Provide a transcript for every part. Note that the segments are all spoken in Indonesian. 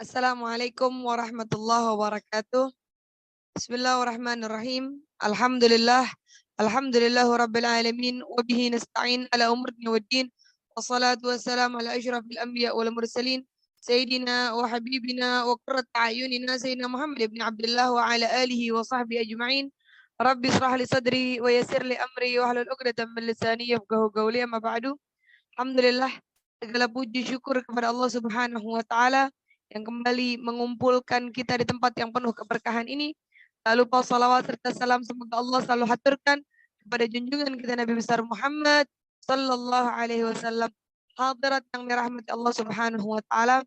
Assalamualaikum warahmatullahi wabarakatuh. Bismillahirrahmanirrahim. Alhamdulillah. Alhamdulillahu rabbil alamin. Wa bihi nasta'in ala umur dunya waddin. Wassalatu wassalamu ala asyrafil anbiya wal mursalin. Sayyidina wa habibina wa qurrata a'yunina Sayyidina Muhammad ibn Abdullah wa ala alihi wa sahbihi ajma'in. Rabbi israh li sadri wa yassir li amri wa hlul 'uqdatam min lisani yafqahu qawli, amma ba'du. Alhamdulillah, segala puji syukur kepada Allah Subhanahu wa taala yang kembali mengumpulkan kita di tempat yang penuh keberkahan ini. Tak lupa salawat serta salam semoga Allah selalu haturkan kepada junjungan kita Nabi besar Muhammad sallallahu alaihi wasallam. Hadirat yang dirahmati Allah Subhanahu wa taala.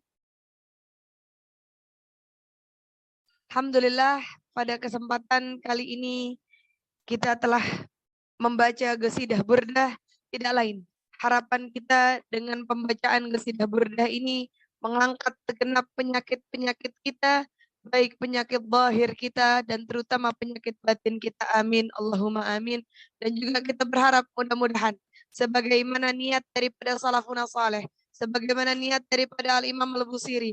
Alhamdulillah, pada kesempatan kali ini kita telah membaca Qasidah Burdah. Tidak lain, harapan kita dengan pembacaan Qasidah Burdah ini mengangkat segenap penyakit-penyakit kita, baik penyakit zahir kita dan terutama penyakit batin kita. Amin, Allahumma amin. Dan juga kita berharap mudah-mudahan sebagaimana niat daripada salafun saleh, sebagaimana niat daripada Al-Imam Al-Busiri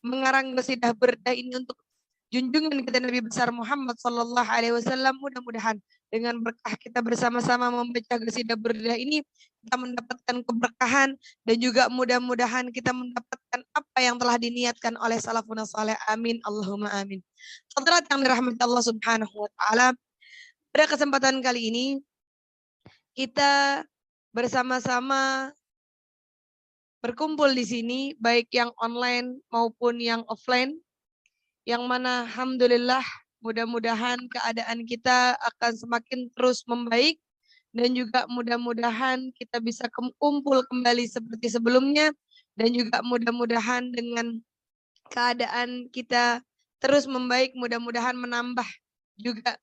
mengarang Qasidah Burdah ini untuk junjungan kita Nabi besar Muhammad sallallahu alaihi wasallam, mudah-mudahan dengan berkah kita bersama-sama membaca Qasidah Burdah ini kita mendapatkan keberkahan dan juga mudah-mudahan kita mendapatkan apa yang telah diniatkan oleh salafun saleh. Amin, Allahumma amin. Hadirat yang dirahmati Allah Subhanahu wa taala, pada kesempatan kali ini kita bersama-sama berkumpul di sini baik yang online maupun yang offline, yang mana alhamdulillah mudah-mudahan keadaan kita akan semakin terus membaik dan juga mudah-mudahan kita bisa kumpul kembali seperti sebelumnya dan juga mudah-mudahan dengan keadaan kita terus membaik, mudah-mudahan menambah juga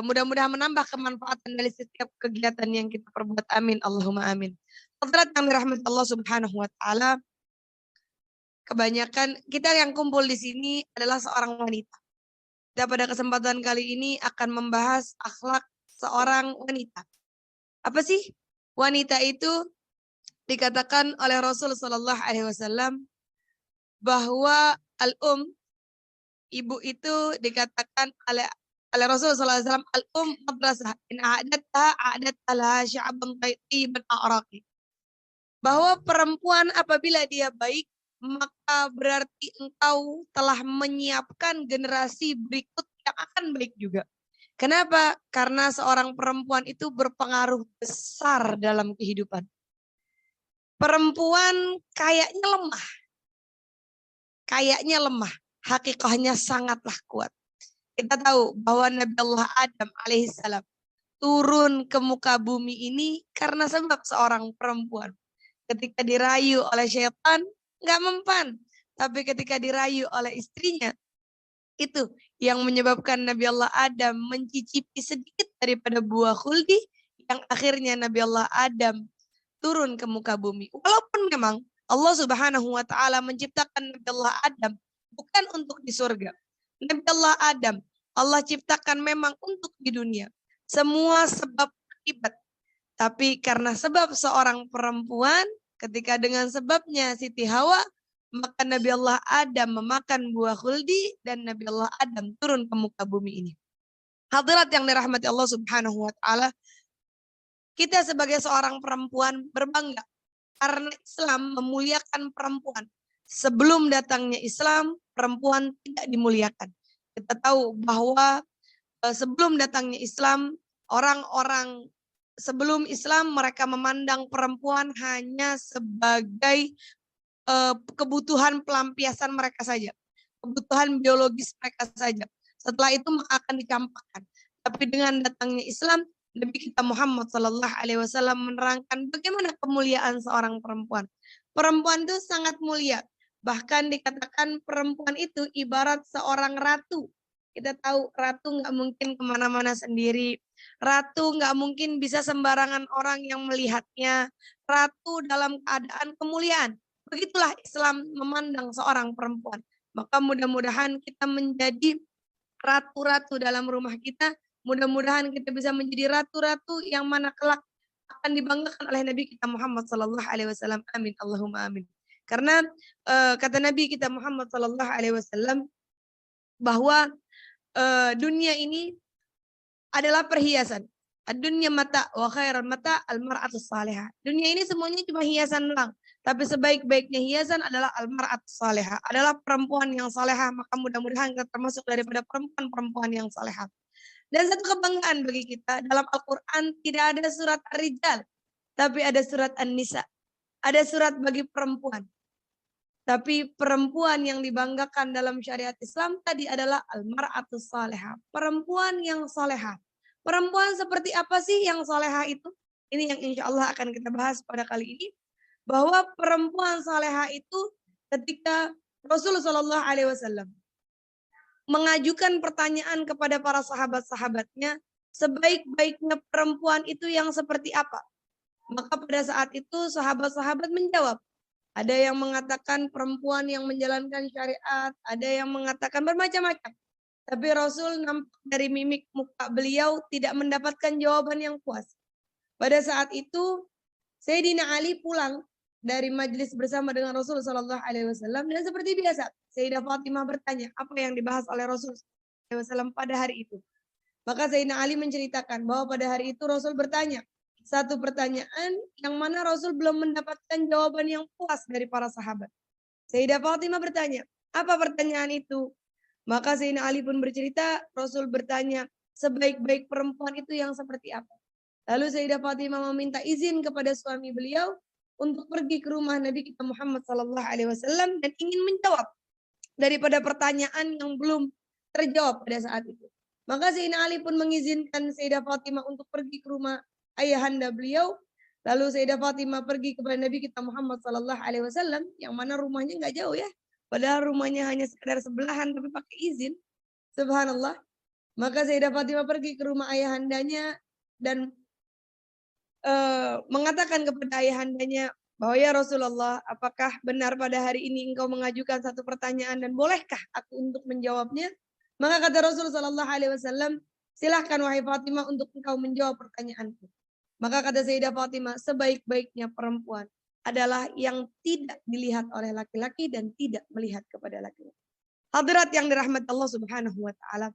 mudah-mudahan menambah kemanfaatan dari setiap kegiatan yang kita perbuat. Amin, Allahumma amin. Hadirat yang dirahmati Allah Subhanahu wa taala, kebanyakan kita yang kumpul di sini adalah seorang wanita. Kita pada kesempatan kali ini akan membahas akhlak seorang wanita. Apa sih wanita itu? Dikatakan oleh Rasul Shallallahu Alaihi Wasallam bahwa ibu itu dikatakan oleh Rasul Sallallahu Alaihi Wasallam, madrasah in a'adat ala sya'ban tayyiban a'raqi. Bahwa perempuan apabila dia baik, maka berarti engkau telah menyiapkan generasi berikut yang akan baik juga. Kenapa? Karena seorang perempuan itu berpengaruh besar dalam kehidupan. Perempuan kayaknya lemah, hakikahnya sangatlah kuat. Kita tahu bahwa Nabi Allah Adam alaihissalam turun ke muka bumi ini karena sebab seorang perempuan. Ketika dirayu oleh syaitan, nggak mempan. Tapi ketika dirayu oleh istrinya, itu yang menyebabkan Nabi Allah Adam mencicipi sedikit daripada buah khuldi, yang akhirnya Nabi Allah Adam turun ke muka bumi. Walaupun memang Allah Subhanahu wa taala menciptakan Nabi Allah Adam bukan untuk di surga. Nabi Allah Adam Allah ciptakan memang untuk di dunia. Semua sebab akibat. Tapi karena sebab seorang perempuan, ketika dengan sebabnya Siti Hawa, maka Nabi Allah Adam memakan buah khuldi dan Nabi Allah Adam turun ke muka bumi ini. Hadirat yang dirahmati Allah Subhanahu wa taala, kita sebagai seorang perempuan berbangga karena Islam memuliakan perempuan. Sebelum datangnya Islam, perempuan tidak dimuliakan. Kita tahu bahwa sebelum datangnya Islam, orang-orang sebelum Islam mereka memandang perempuan hanya sebagai kebutuhan pelampiasan mereka saja, kebutuhan biologis mereka saja. Setelah itu maka akan dicampakkan. Tapi dengan datangnya Islam, Nabi kita Muhammad Sallallahu Alaihi Wasallam menerangkan bagaimana kemuliaan seorang perempuan. Perempuan itu sangat mulia. Bahkan dikatakan perempuan itu ibarat seorang ratu. Kita tahu ratu nggak mungkin kemana-mana sendiri. Ratu nggak mungkin bisa sembarangan orang yang melihatnya. Ratu dalam keadaan kemuliaan. Begitulah Islam memandang seorang perempuan. Maka mudah-mudahan kita menjadi ratu-ratu dalam rumah kita. Mudah-mudahan kita bisa menjadi ratu-ratu yang mana kelak akan dibanggakan oleh Nabi kita Muhammad Sallallahu Alaihi Wasallam. Amin, Allahumma amin. Karena kata Nabi kita Muhammad sallallahu alaihi wasallam bahwa dunia ini adalah perhiasan. Dunia mata wa khairal mata al-mar'atus salihah. Dunia ini semuanya cuma hiasan doang. Tapi sebaik-baiknya hiasan adalah al-mar'atus salihah. Adalah perempuan yang salehah. Maka mudah-mudahan kita termasuk daripada perempuan-perempuan yang salehah. Dan satu kebanggaan bagi kita, dalam Al-Quran tidak ada surat Ar-Rijal. Tapi ada surat An-Nisa. Ada surat bagi perempuan. Tapi perempuan yang dibanggakan dalam syariat Islam tadi adalah al-mar'atus salihah. Perempuan yang salehah. Perempuan seperti apa sih yang salehah itu? Ini yang insya Allah akan kita bahas pada kali ini. Bahwa perempuan salehah itu ketika Rasulullah SAW mengajukan pertanyaan kepada para sahabat-sahabatnya, sebaik-baiknya perempuan itu yang seperti apa? Maka pada saat itu sahabat-sahabat menjawab. Ada yang mengatakan perempuan yang menjalankan syariat, ada yang mengatakan bermacam-macam. Tapi Rasul nampak dari mimik muka beliau tidak mendapatkan jawaban yang puas. Pada saat itu Sayyidina Ali pulang dari majelis bersama dengan Rasul sallallahu alaihi wasallam dan seperti biasa Sayyidah Fatimah bertanya apa yang dibahas oleh Rasul sallallahu alaihi wasallam pada hari itu. Maka Sayyidina Ali menceritakan bahwa pada hari itu Rasul bertanya satu pertanyaan yang mana Rasul belum mendapatkan jawaban yang puas dari para sahabat. Sayyidah Fatimah bertanya, apa pertanyaan itu? Maka Sayyidina Ali pun bercerita, Rasul bertanya, sebaik-baik perempuan itu yang seperti apa? Lalu Sayyidah Fatimah meminta izin kepada suami beliau untuk pergi ke rumah Nabi kita Muhammad SAW dan ingin menjawab daripada pertanyaan yang belum terjawab pada saat itu. Maka Sayyidina Ali pun mengizinkan Sayyidah Fatimah untuk pergi ke rumah ayahanda beliau. Lalu Sayyidah Fatimah pergi kepada Nabi kita Muhammad SAW yang mana rumahnya nggak jauh ya. Padahal rumahnya hanya sekedar sebelahan tapi pakai izin. Subhanallah. Maka Sayyidah Fatimah pergi ke rumah ayahandanya dan mengatakan kepada ayahandanya bahwa ya Rasulullah, apakah benar pada hari ini engkau mengajukan satu pertanyaan dan bolehkah aku untuk menjawabnya? Maka kata Rasul sallallahu alaihi wasallam, silahkan wahai Fatimah untuk engkau menjawab pertanyaanku. Maka kata Sayyidah Fatimah, sebaik-baiknya perempuan adalah yang tidak dilihat oleh laki-laki dan tidak melihat kepada laki-laki. Hadirat yang dirahmati Allah Subhanahu wa taala.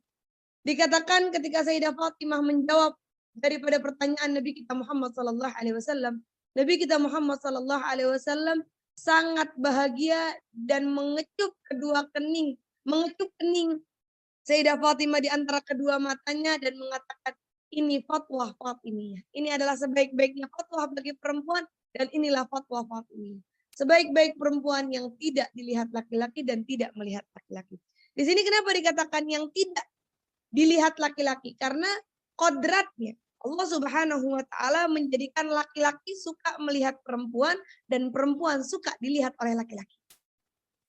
Dikatakan ketika Sayyidah Fatimah menjawab daripada pertanyaan Nabi kita Muhammad sallallahu alaihi wasallam, Nabi kita Muhammad sallallahu alaihi wasallam sangat bahagia dan mengecup kening Sayyidah Fatimah di antara kedua matanya dan mengatakan, ini fatwa Fatimiyah. Ini adalah sebaik-baiknya fatwa bagi perempuan dan inilah fatwa Fatimiyah. Sebaik-baik perempuan yang tidak dilihat laki-laki dan tidak melihat laki-laki. Di sini kenapa dikatakan yang tidak dilihat laki-laki? Karena kodratnya Allah Subhanahu wa taala menjadikan laki-laki suka melihat perempuan dan perempuan suka dilihat oleh laki-laki.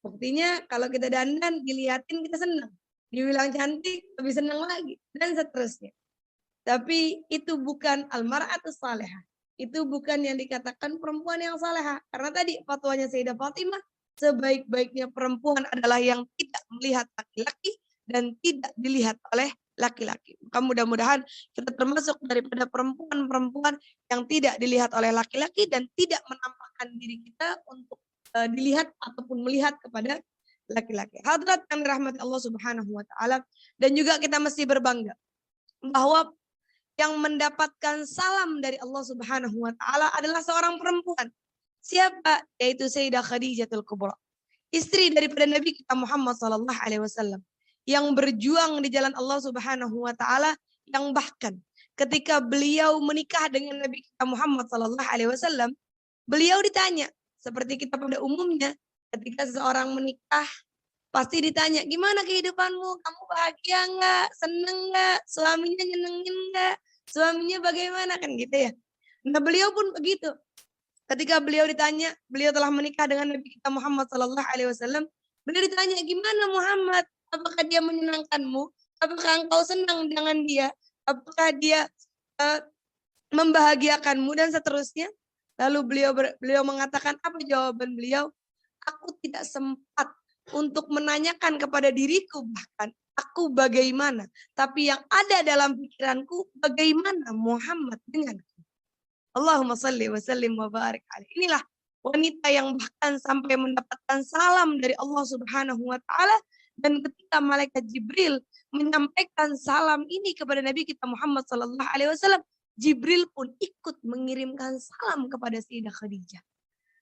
Buktinya kalau kita dandan dilihatin kita senang. Dibilang cantik lebih senang lagi dan seterusnya. Tapi itu bukan al-mar'atus salihah. Itu bukan yang dikatakan perempuan yang salehah. Karena tadi fatwanya Sayyidah Fatimah, sebaik-baiknya perempuan adalah yang tidak melihat laki-laki dan tidak dilihat oleh laki-laki. Maka mudah-mudahan kita termasuk daripada perempuan-perempuan yang tidak dilihat oleh laki-laki dan tidak menampakkan diri kita untuk dilihat ataupun melihat kepada laki-laki. Hadirat yang dirahmati Allah Subhanahu wa taala, dan juga kita mesti berbangga bahwa yang mendapatkan salam dari Allah Subhanahu wa taala adalah seorang perempuan. Siapa? Yaitu Sayyidah Khadijatul Kubra. Istri daripada Nabi kita Muhammad sallallahu alaihi wasallam yang berjuang di jalan Allah Subhanahu wa taala, yang bahkan ketika beliau menikah dengan Nabi kita Muhammad sallallahu alaihi wasallam, beliau ditanya seperti kita pada umumnya ketika seseorang menikah pasti ditanya, gimana kehidupanmu? Kamu bahagia nggak? Seneng nggak? Suaminya nyenengin nggak? Suaminya bagaimana? Kan gitu ya. Nah beliau pun begitu. Ketika beliau ditanya, beliau telah menikah dengan Nabi kita Muhammad Sallallahu Alaihi Wasallam. Beliau ditanya, gimana Muhammad? Apakah dia menyenangkanmu? Apakah engkau senang dengan dia? Apakah dia membahagiakanmu dan seterusnya? Lalu beliau mengatakan, apa jawaban beliau? Aku tidak sempat untuk menanyakan kepada diriku bahkan aku bagaimana, tapi yang ada dalam pikiranku bagaimana Muhammad denganku. Allahumma salli wa sallim wa barik alaihi. Inilah wanita yang bahkan sampai mendapatkan salam dari Allah Subhanahu wa taala, dan ketika malaikat Jibril menyampaikan salam ini kepada Nabi kita Muhammad sallallahu alaihi wasallam, Jibril pun ikut mengirimkan salam kepada Sayyidah Khadijah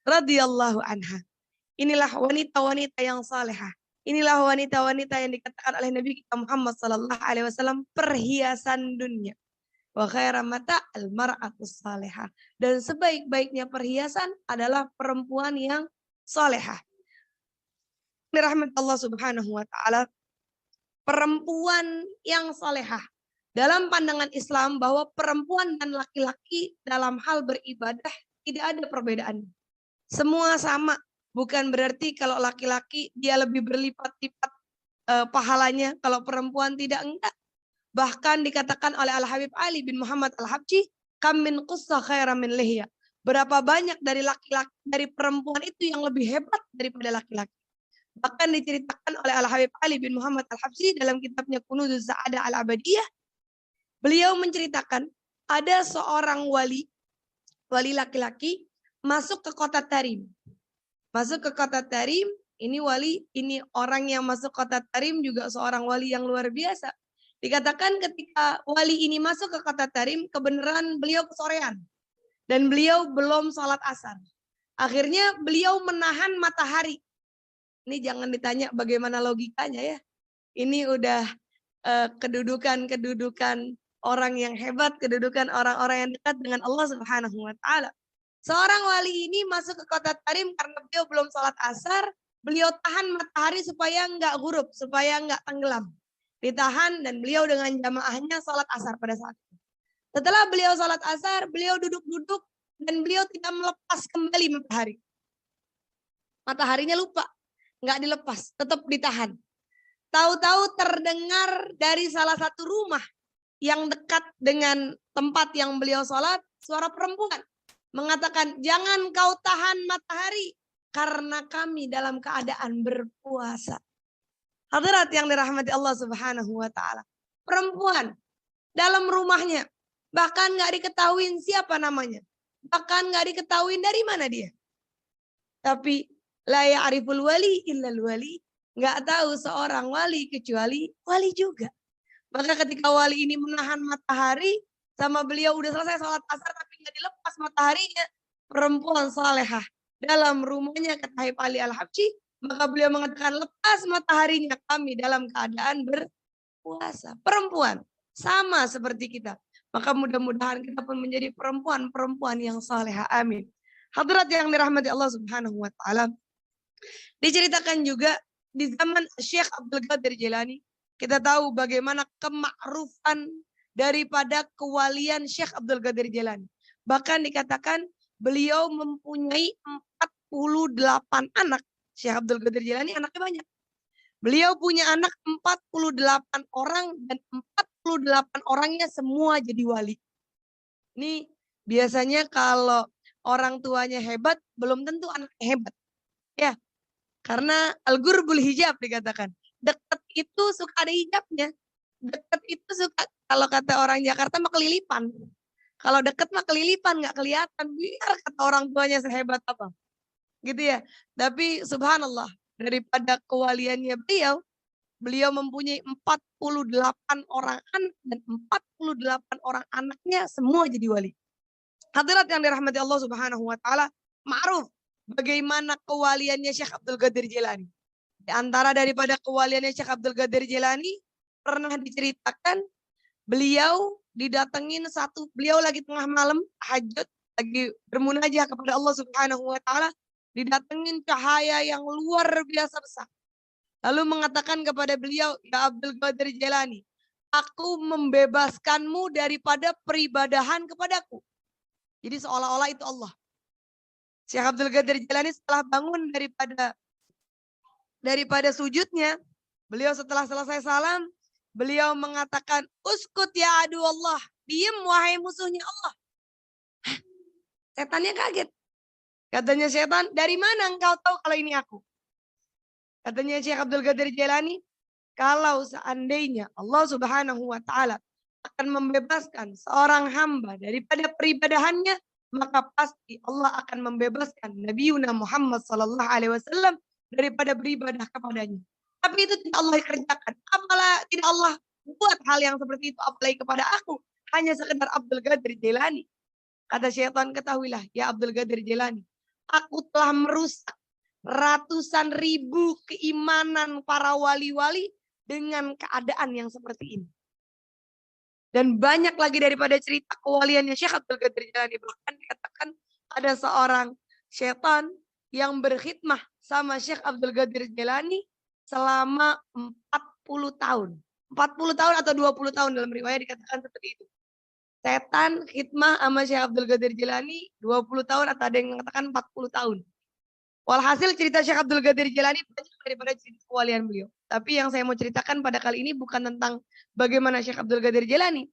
radhiyallahu anha. Inilah wanita-wanita yang salehah. Inilah wanita-wanita yang dikatakan oleh Nabi kita Muhammad sallallahu alaihi wasallam perhiasan dunia. Wa khaira mata al-mar'atus salihah. Dan sebaik-baiknya perhiasan adalah perempuan yang salehah. Rahmat Allah Subhanahu wa taala, perempuan yang salehah. Dalam pandangan Islam bahwa perempuan dan laki-laki dalam hal beribadah tidak ada perbedaan. Semua sama. Bukan berarti kalau laki-laki dia lebih berlipat-lipat pahalanya, kalau perempuan tidak, enggak. Bahkan dikatakan oleh Al-Habib Ali bin Muhammad Al-Habsyi, kam min qussa khairan min lihya. Berapa banyak dari laki-laki, dari perempuan itu yang lebih hebat daripada laki-laki. Bahkan diceritakan oleh Al-Habib Ali bin Muhammad Al-Habsyi dalam kitabnya Kunuzuz Sa'adah Al-Abadiyah. Beliau menceritakan ada seorang wali laki-laki masuk ke kota Tarim. Masuk ke kota Tarim, ini wali, ini orang yang masuk kota Tarim juga seorang wali yang luar biasa. Dikatakan ketika wali ini masuk ke kota Tarim, kebenaran beliau kesorean. Dan beliau belum sholat asar. Akhirnya beliau menahan matahari. Ini jangan ditanya bagaimana logikanya ya. Ini udah kedudukan orang yang hebat, kedudukan orang-orang yang dekat dengan Allah Subhanahu wa taala. Seorang wali ini masuk ke kota Tarim karena beliau belum sholat asar. Beliau tahan matahari supaya enggak ghurub, supaya enggak tenggelam. Ditahan dan beliau dengan jamaahnya sholat asar pada saat itu. Setelah beliau sholat asar, beliau duduk-duduk dan beliau tidak melepas kembali matahari. Mataharinya lupa, nggak dilepas, tetap ditahan. Tahu-tahu terdengar dari salah satu rumah yang dekat dengan tempat yang beliau sholat, suara perempuan mengatakan, jangan kau tahan matahari karena kami dalam keadaan berpuasa. Hadirat yang dirahmati Allah Subhanahu wa taala. Perempuan dalam rumahnya, bahkan nggak diketahuin siapa namanya. Bahkan nggak diketahuin dari mana dia. Tapi la ya'riful wali illal wali. Nggak tahu seorang wali kecuali wali juga. Maka ketika wali ini menahan matahari, sama beliau udah selesai sholat asar tapi nggak dilepas mataharinya, perempuan salehah dalam rumahnya kata Habib Ali Al-Habsyi, maka beliau mengatakan lepas mataharinya kami dalam keadaan berpuasa. Perempuan sama seperti kita. Maka mudah-mudahan kita pun menjadi perempuan-perempuan yang salehah. Amin. Hadirat yang dirahmati Allah Subhanahu wa taala. Diceritakan juga di zaman Syekh Abdul Qadir Jilani, kita tahu bagaimana kemakrufan daripada kewalian Syekh Abdul Qadir Jilani. Bahkan dikatakan beliau mempunyai 48 anak. Syekh Abdul Qadir Jilani anaknya banyak. Beliau punya anak 48 orang dan 48 orangnya semua jadi wali. Ini biasanya kalau orang tuanya hebat, belum tentu anaknya hebat. Ya, karena al-gurbul hijab dikatakan. Dekat itu suka ada hijabnya. Dekat itu suka, kalau kata orang Jakarta mah kelilipan. Kalau dekat mah kelilipan, nggak kelihatan. Biar kata orang tuanya sehebat apa. Gitu ya. Tapi subhanallah, daripada kewaliannya beliau mempunyai 48 orang anak dan 48 orang anaknya semua jadi wali. Hadirat yang dirahmati Allah Subhanahu wa taala, ma'ruf bagaimana kewaliannya Syekh Abdul Qadir Jilani. Di antara daripada kewaliannya Syekh Abdul Qadir Jilani, pernah diceritakan beliau didatengin beliau lagi tengah malam hajat, lagi bermunajah kepada Allah Subhanahu wa taala, didatengin cahaya yang luar biasa besar. Lalu mengatakan kepada beliau, ya Abdul Qadir Jilani, aku membebaskanmu daripada peribadahan kepadaku. Jadi seolah-olah itu Allah. Syekh Abdul Qadir Jilani setelah bangun daripada sujudnya, beliau setelah selesai salam, beliau mengatakan, uskut ya adu Allah, diem wahai musuhnya Allah. Hah? Setannya kaget. Katanya setan, dari mana engkau tahu kalau ini aku? Katanya Syekh Abdul Qadir Jilani, kalau seandainya Allah Subhanahu wa taala akan membebaskan seorang hamba daripada peribadahannya, maka pasti Allah akan membebaskan Nabi Muhammad sallallahu alaihi wasallam daripada beribadah kepadanya. Tapi itu tidak Allah kerjakan. Apalah tidak Allah buat hal yang seperti itu apalagi kepada aku. Hanya sekedar Abdul Qadir Jailani. Kata syaitan, ketahuilah ya Abdul Qadir Jailani, aku telah merusak ratusan ribu keimanan para wali-wali dengan keadaan yang seperti ini. Dan banyak lagi daripada cerita kewaliannya Syekh Abdul Qadir Jailani. Bahkan dikatakan ada seorang syaitan yang berkhidmah sama Syekh Abdul Qadir Jailani selama 40 tahun. 40 tahun atau 20 tahun dalam riwayat dikatakan seperti itu. Setan khidmah sama Syekh Abdul Qadir Jailani 20 tahun atau ada yang mengatakan 40 tahun. Walhasil cerita Syekh Abdul Qadir Jailani banyak daripada cerita kewalian beliau. Tapi yang saya mau ceritakan pada kali ini bukan tentang bagaimana Syekh Abdul Qadir Jailani.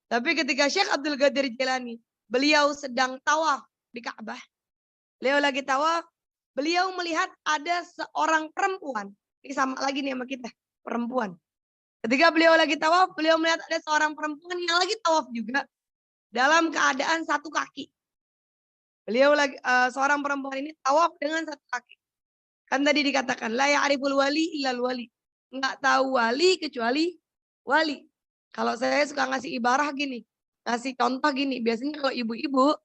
Tapi ketika Syekh Abdul Qadir Jailani, beliau sedang tawaf di Ka'bah. Beliau lagi tawaf, beliau melihat ada seorang perempuan. Ini sama lagi nih sama kita, perempuan. Ketika beliau lagi tawaf, beliau melihat ada seorang perempuan yang lagi tawaf juga dalam keadaan satu kaki. Beliau lagi seorang perempuan ini tawaf dengan satu kaki. Kan tadi dikatakan la ya'riful wali illal wali. Enggak tahu wali kecuali wali. Kalau saya suka ngasih ibarah gini, ngasih contoh gini. Biasanya kalau ibu-ibu,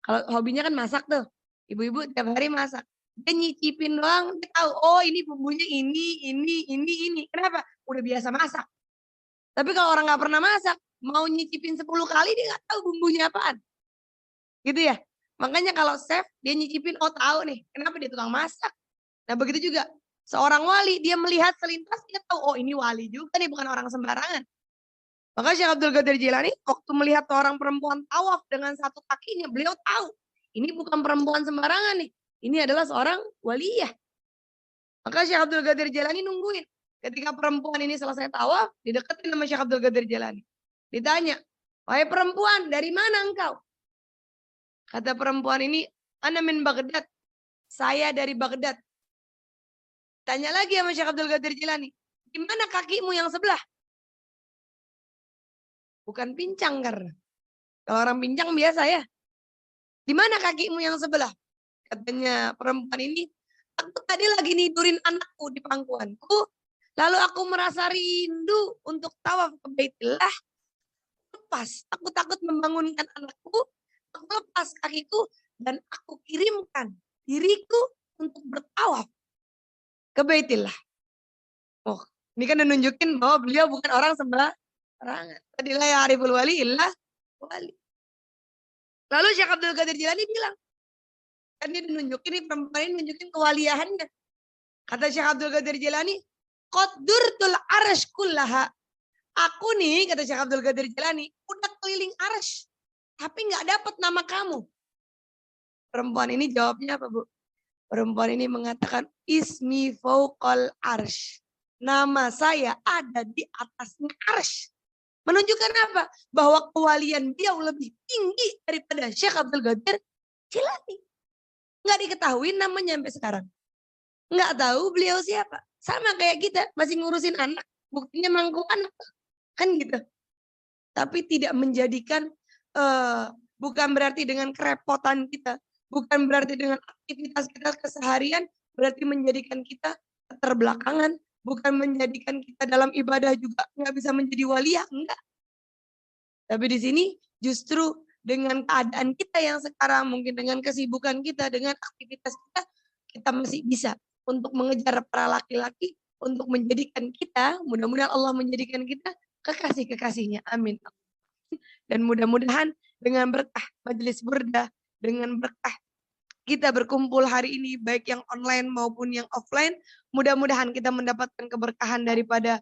kalau hobinya kan masak tuh. Ibu-ibu tiap hari masak. Dia nyicipin doang, dia tahu, oh ini bumbunya ini. Kenapa? Udah biasa masak. Tapi kalau orang nggak pernah masak, mau nyicipin 10 kali dia nggak tahu bumbunya apaan. Gitu ya. Makanya kalau chef, dia nyicipin, oh tahu nih, kenapa dia tukang masak. Nah begitu juga, seorang wali, dia melihat selintas, dia tahu, oh ini wali juga nih, bukan orang sembarangan. Maka Syekh Abdul Qadir Jailani waktu melihat seorang perempuan tawaf dengan satu kakinya, beliau tahu ini bukan perempuan sembarangan nih. Ini adalah seorang waliyah. Maka Syekh Abdul Qadir Jailani nungguin. Ketika perempuan ini selesai tawaf, dideketin sama Syekh Abdul Qadir Jailani. Ditanya, wahai perempuan, dari mana engkau? Kata perempuan ini, ana min Baghdad. Saya dari Baghdad. Tanya lagi sama Syekh Abdul Qadir Jailani, di mana kakimu yang sebelah? Bukan pincang karena. Kalau orang pincang biasa ya. Di mana kakimu yang sebelah? Katanya perempuan ini, aku tadi lagi nidurin anakku di pangkuanku. Lalu aku merasa rindu untuk tawaf ke Baitullah. Lepas, aku takut membangunkan anakku. Aku lepas kakiku dan aku kirimkan diriku untuk bertawaf ke Baitullah. Oh, ini kan menunjukin bahwa beliau bukan orang sembarangan. Tadilah ya ariful wali illah wali. Lalu Syekh Abdul Qadir Jailani bilang, kan dia nunjukin, ini perempuan ini nunjukin kewaliahannya. Kata Syekh Abdul Qadir Jailani, qaddurtul arsy kullaha. Aku nih, kata Syekh Abdul Qadir Jailani, udah keliling arsy, tapi nggak dapat nama kamu. Perempuan ini jawabnya apa, Bu? Perempuan ini mengatakan, ismi fauqal arsy. Nama saya ada di atasnya arsy. Menunjukkan apa? Bahwa kewalian beliau lebih tinggi daripada Syekh Abdul Qadir Jailani. Nggak diketahui namanya sampai sekarang. Nggak tahu beliau siapa. Sama kayak kita, masih ngurusin anak. Buktinya mangkuk anak. Kan gitu. Tapi tidak menjadikan, bukan berarti dengan kerepotan kita. Bukan berarti dengan aktivitas kita keseharian, berarti menjadikan kita keterbelakangan. Bukan menjadikan kita dalam ibadah juga nggak bisa menjadi waliyah, enggak. Tapi di sini justru dengan keadaan kita yang sekarang, mungkin dengan kesibukan kita, dengan aktivitas kita masih bisa untuk mengejar para laki-laki, untuk menjadikan kita, mudah-mudahan Allah menjadikan kita kekasih-kekasihnya. Amin. Dan mudah-mudahan dengan berkah majelis burdah, dengan berkah kita berkumpul hari ini, baik yang online maupun yang offline, mudah-mudahan kita mendapatkan keberkahan daripada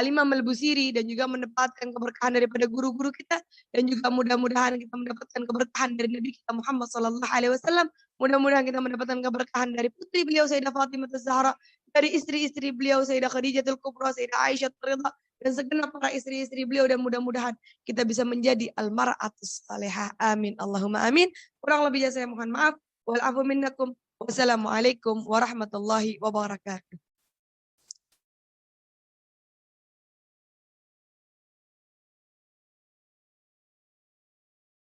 Imam Al-Busiri dan juga mendapatkan keberkahan daripada guru-guru kita, dan juga mudah-mudahan kita mendapatkan keberkahan dari Nabi kita Muhammad SAW. Mudah-mudahan kita mendapatkan keberkahan dari putri beliau Sayyidah Fatimah Az-Zahra, dari istri-istri beliau Sayyidah Khadijatul Kubra, Sayyidah Aisyah Ridha, dan segenap para istri-istri beliau, dan mudah-mudahan kita bisa menjadi al-mar'atus salihah. Amin. Allahumma amin. Kurang lebihnya saya mohon maaf. Wal afu minnakum. Wassalamualaikum warahmatullahi wabarakatuh.